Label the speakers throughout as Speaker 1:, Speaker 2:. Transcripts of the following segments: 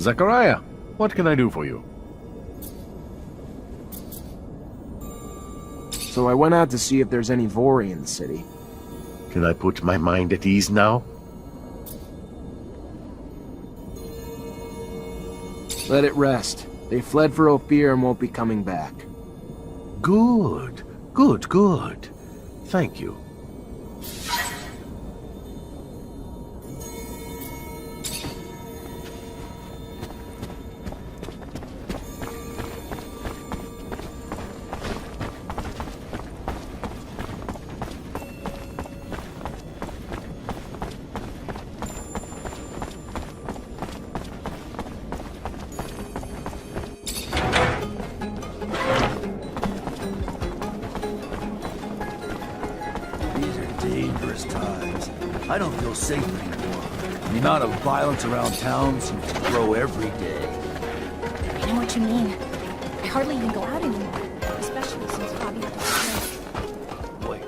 Speaker 1: Zachariah, what can I do for you?
Speaker 2: So I went out to see if there's any Vori in the city.
Speaker 1: Can I put my mind at ease now?
Speaker 2: Let it rest. They fled for Ophir and won't be coming back.
Speaker 1: Good. Good, good. Thank you.
Speaker 3: Dangerous times. I don't feel safe anymore. The amount of violence around town seems to grow every day.
Speaker 4: I know what you mean. I hardly even go out anymore, especially since Fabio disappeared.
Speaker 3: Wait,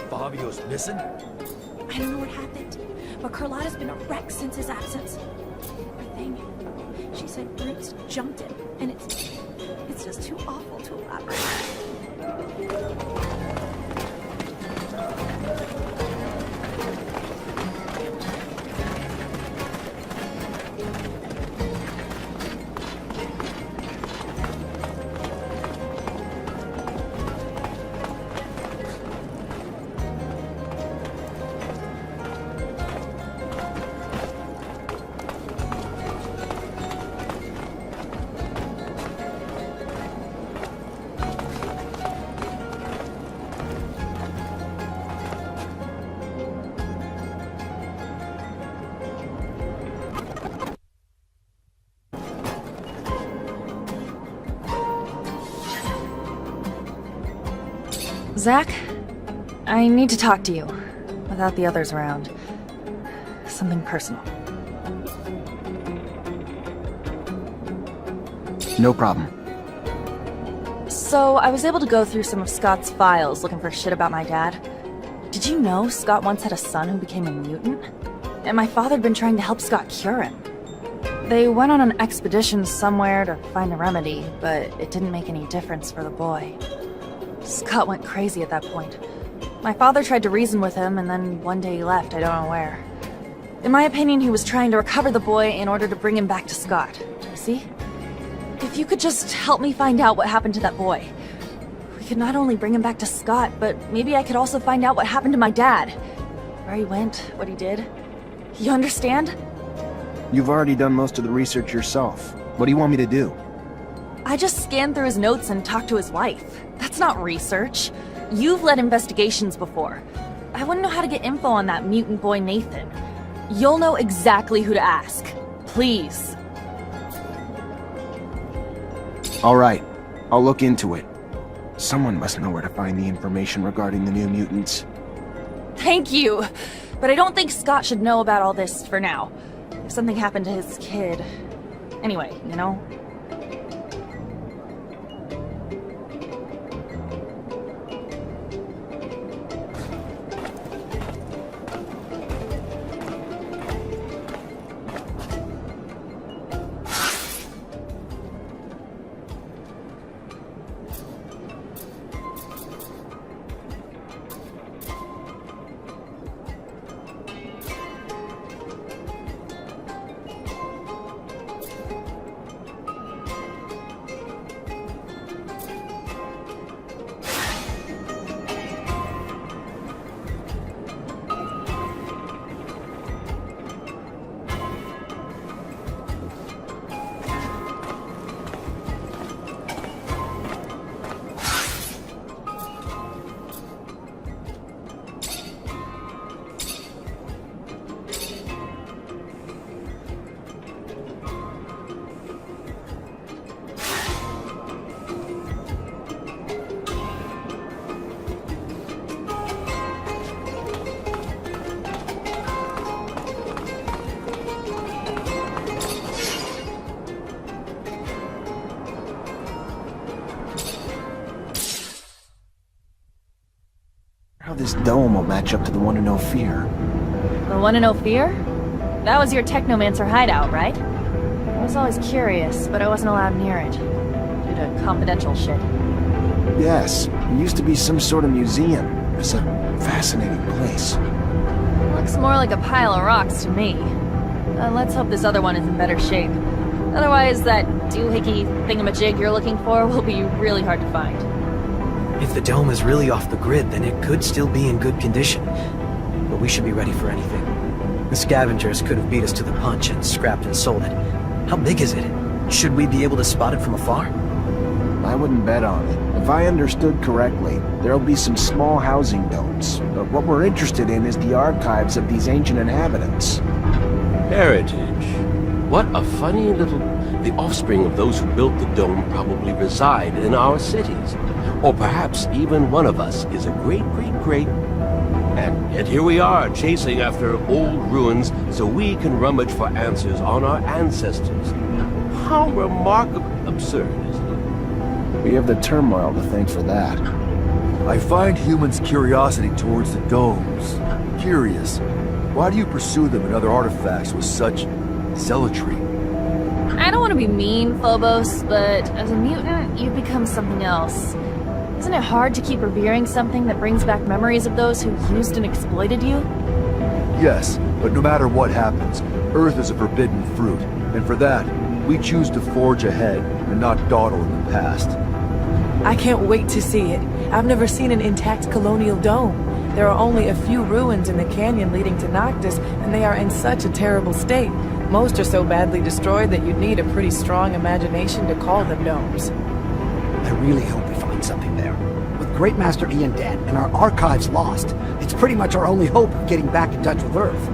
Speaker 3: Fabio's missing?
Speaker 4: I don't know what happened, but Carlotta's been a wreck since his absence. Poor thing. She said Bruce jumped him, and it's just too awful to elaborate.
Speaker 5: Zach, I need to talk to you, without the others around. Something personal.
Speaker 2: No problem.
Speaker 5: So, I was able to go through some of Scott's files looking for shit about my dad. Did you know Scott once had a son who became a mutant? And my father had been trying to help Scott cure him. They went on an expedition somewhere to find a remedy, but it didn't make any difference for the boy. Scott went crazy at that point. My father tried to reason with him, and then one day he left, I don't know where. In my opinion, he was trying to recover the boy in order to bring him back to Scott. You see? If you could just help me find out what happened to that boy. We could not only bring him back to Scott, but maybe I could also find out what happened to my dad. Where he went, what he did. You understand?
Speaker 2: You've already done most of the research yourself. What do you want me to do?
Speaker 5: I just scanned through his notes and talked to his wife. That's not research. You've led investigations before. I wouldn't know how to get info on that mutant boy Nathan. You'll know exactly who to ask. Please.
Speaker 2: All right. I'll look into it. Someone must know where to find the information regarding the new mutants.
Speaker 5: Thank you. But I don't think Scott should know about all this for now. If something happened to his kid... Anyway, you know?
Speaker 2: How this dome will match up to the one in Ophir.
Speaker 5: The one in Ophir? That was your Technomancer hideout, right? was always curious, but I wasn't allowed near it. Due to confidential shit.
Speaker 2: Yes, it used to be some sort of museum. It's a fascinating place.
Speaker 5: Looks more like a pile of rocks to me. Let's hope this other one is in better shape. Otherwise, that doohickey thingamajig you're looking for will be really hard to find.
Speaker 6: If the dome is really off the grid, then it could still be in good condition. But we should be ready for anything. The scavengers could have beat us to the punch and scrapped and sold it. How big is it? Should we be able to spot it from afar?
Speaker 2: I wouldn't bet on it. If I understood correctly, there'll be some small housing domes. But what we're interested in is the archives of these ancient inhabitants.
Speaker 7: Heritage. What a funny little... The offspring of those who built the dome probably reside in our cities. Or perhaps even one of us is a great-great-great... And yet here we are, chasing after old ruins so we can rummage for answers on our ancestors. How remarkably absurd, isn't it?
Speaker 2: We have the turmoil to thank for that.
Speaker 3: I find humans' curiosity towards the domes curious. Why do you pursue them and other artifacts with such zealotry?
Speaker 5: I don't want to be mean, Phobos, but as a mutant, you become something else. Isn't it hard to keep revering something that brings back memories of those who used and exploited you?
Speaker 3: Yes, but no matter what happens, Earth is a forbidden fruit, and for that, we choose to forge ahead and not dawdle in the past.
Speaker 8: I can't wait to see it. I've never seen an intact colonial dome. There are only a few ruins in the canyon leading to Noctis, and they are in such a terrible state. Most are so badly destroyed that you'd need a pretty strong imagination to call them domes.
Speaker 6: I really hope we find something there. With Great Master Ian dead and our archives lost, it's pretty much our only hope of getting back in touch with Earth.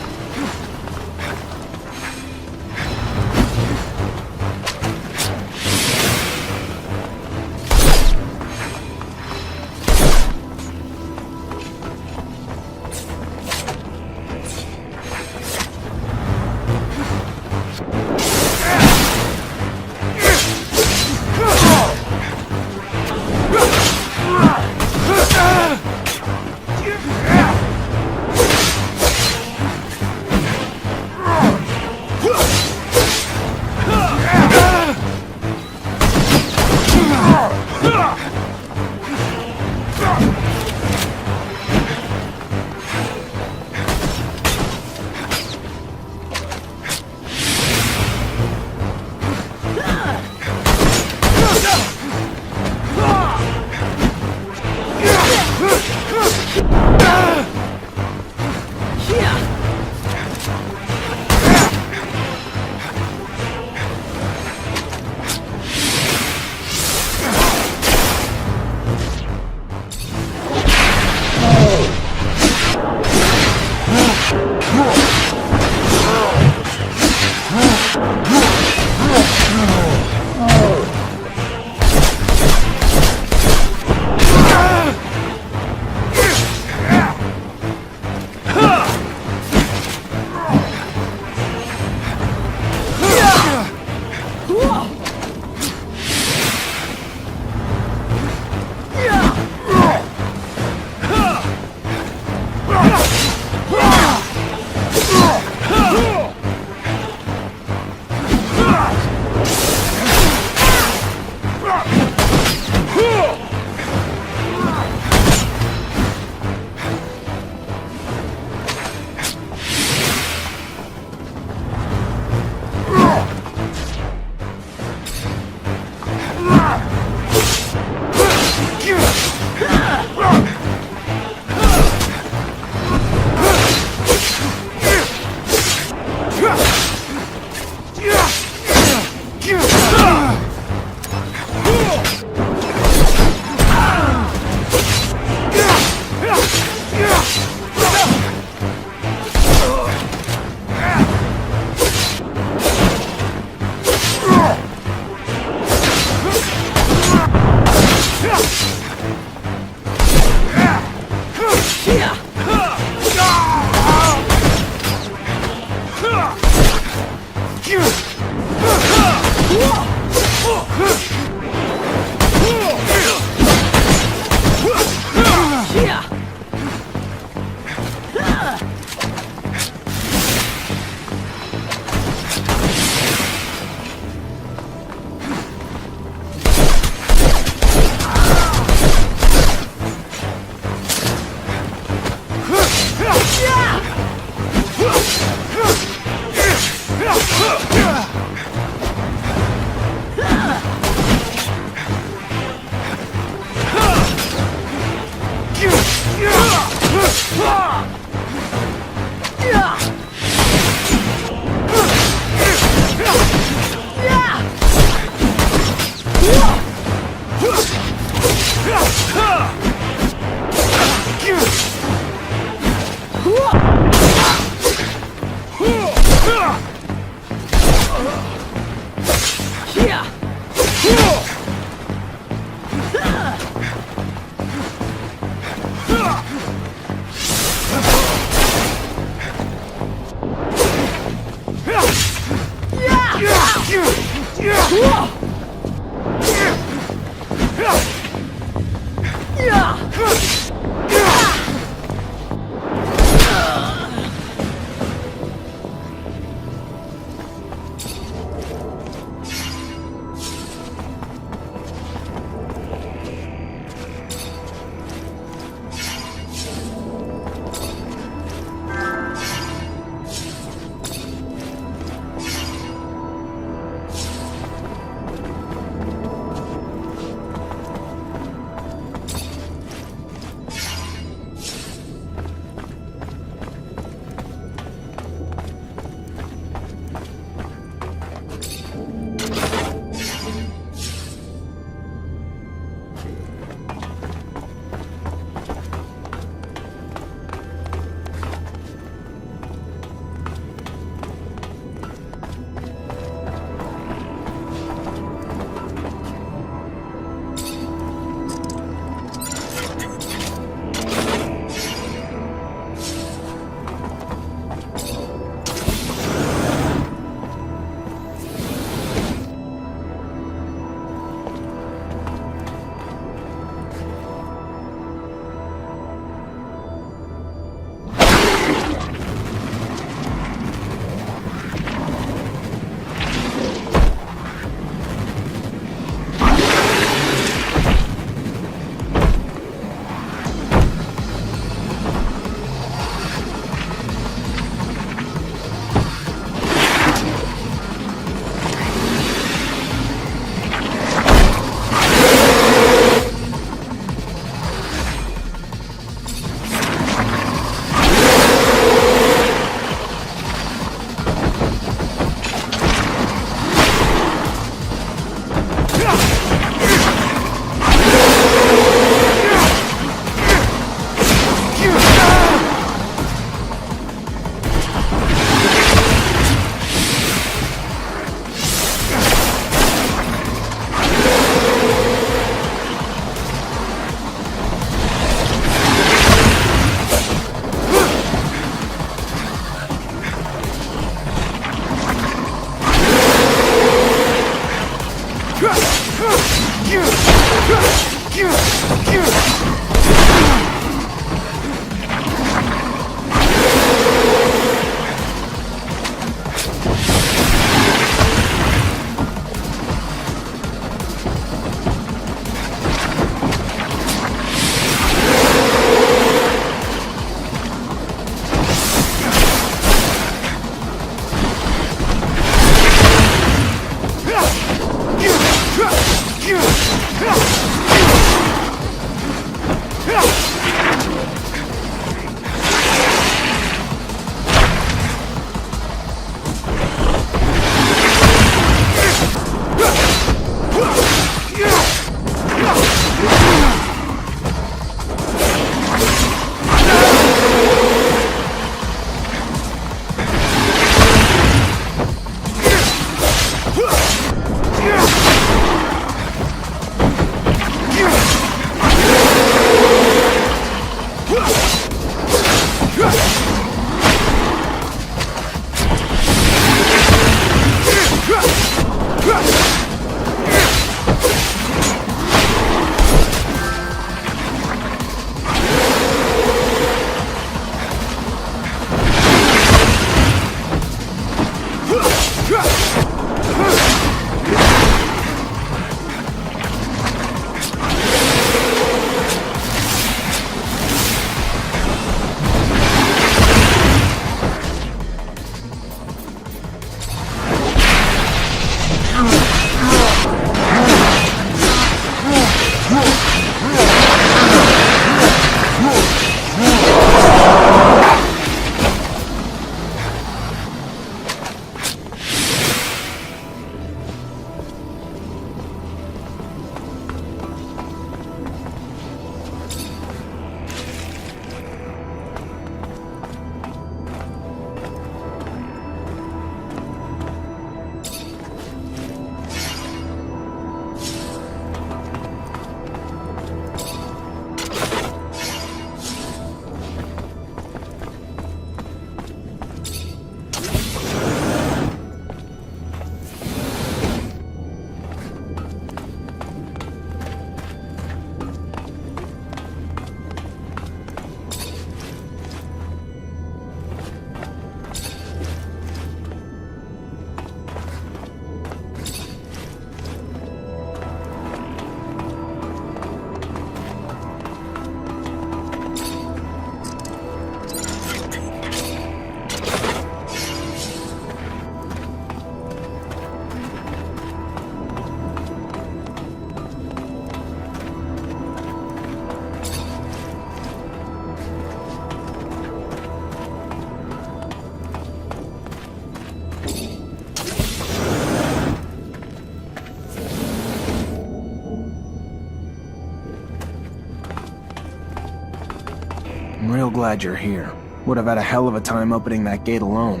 Speaker 2: I'm real glad you're here. Would have had a hell of a time opening that gate alone.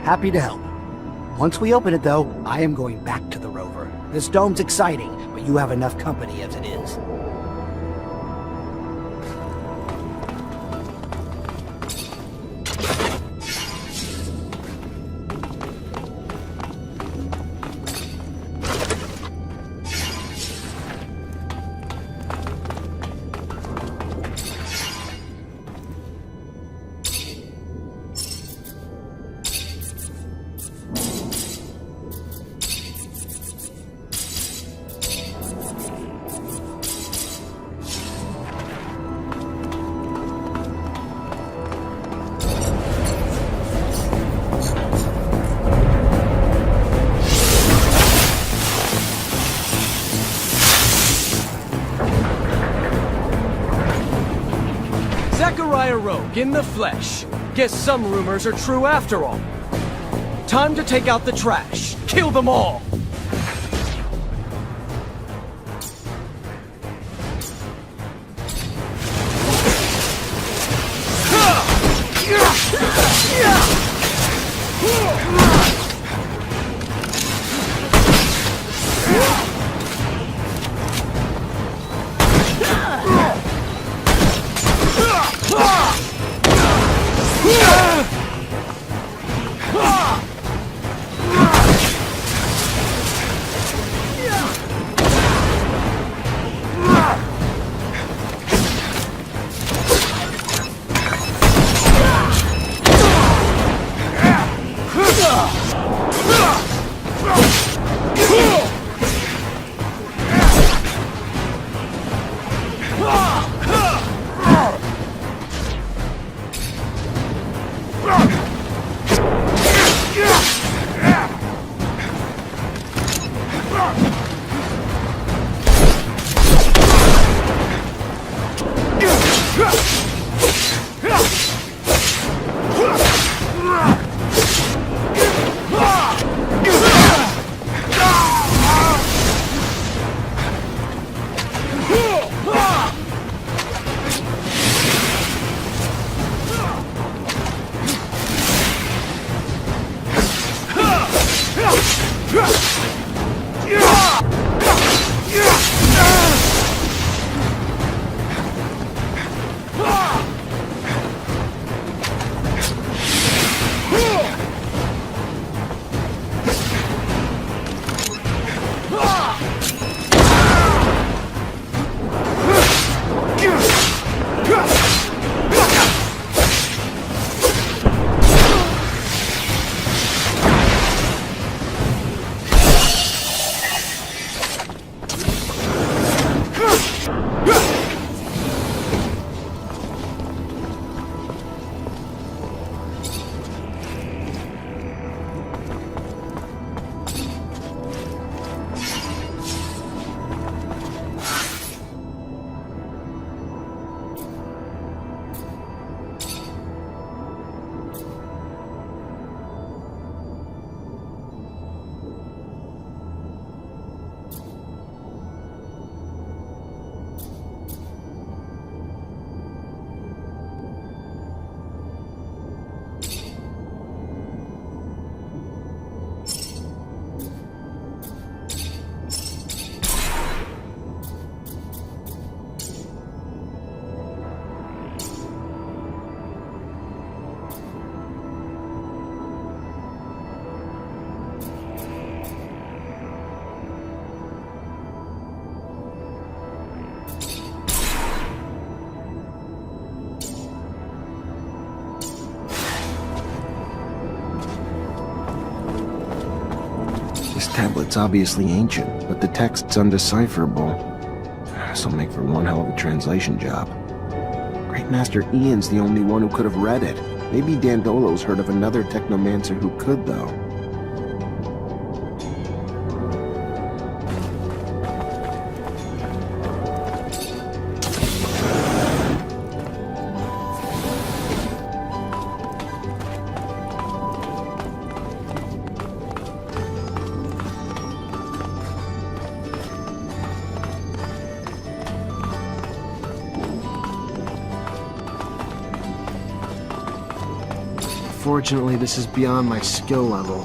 Speaker 9: Happy to help. Once we open it, though, I am going back to the rover. This dome's exciting, but you have enough company as it is.
Speaker 10: Rogue in the flesh. Guess some rumors are true after all. Time to take out the trash. Kill them all!
Speaker 2: This tablet's obviously ancient, but the text's undecipherable. This'll make for one hell of a translation job. Great Master Ian's the only one who could have read it. Maybe Dandolo's heard of another Technomancer who could, though. Fortunately, this is beyond my skill level.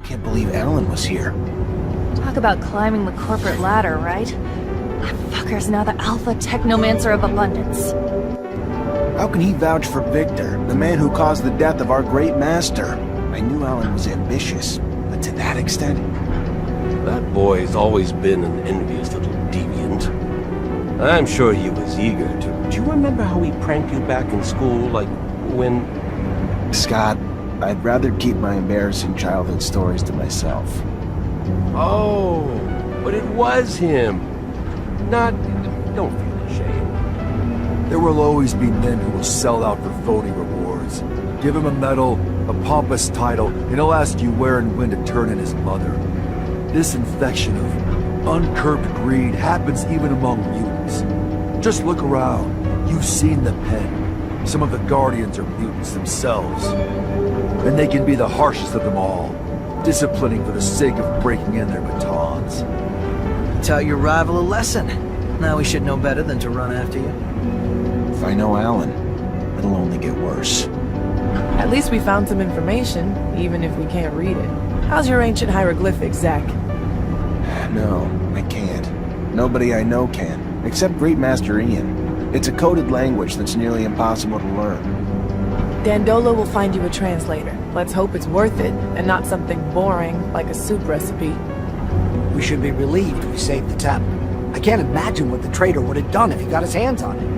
Speaker 2: Can't believe Alan was here.
Speaker 5: Talk about climbing the corporate ladder, right? That fucker's now the alpha technomancer of abundance.
Speaker 2: How can he vouch for Victor, the man who caused the death of our great master? I knew Alan was ambitious, but to that extent?
Speaker 7: That boy's always been an envious little deviant. I'm sure he was eager to... Do you remember how he pranked you back in school, like when...
Speaker 2: Scott, I'd rather keep my embarrassing childhood stories to myself.
Speaker 7: Oh, but it was him. Not... Don't feel ashamed.
Speaker 3: There will always be men who will sell out for voting rewards. Give him a medal, a pompous title, and he'll ask you where and when to turn in his mother. This infection of uncurbed greed happens even among mutants. Just look around. You've seen the pen. Some of the Guardians are mutants themselves. And they can be the harshest of them all, disciplining for the sake of breaking in their batons.
Speaker 6: Taught your rival a lesson. Now we should know better than to run after you.
Speaker 2: If I know Alan, it'll only get worse.
Speaker 8: At least we found some information, even if we can't read it. How's your ancient hieroglyphics, Zach?
Speaker 2: No, I can't. Nobody I know can, except Great Master Ian. It's a coded language that's nearly impossible to learn.
Speaker 8: Dandolo will find you a translator. Let's hope it's worth it, and not something boring like a soup recipe.
Speaker 9: We should be relieved we saved the tablet. I can't imagine what the traitor would have done if he got his hands on it.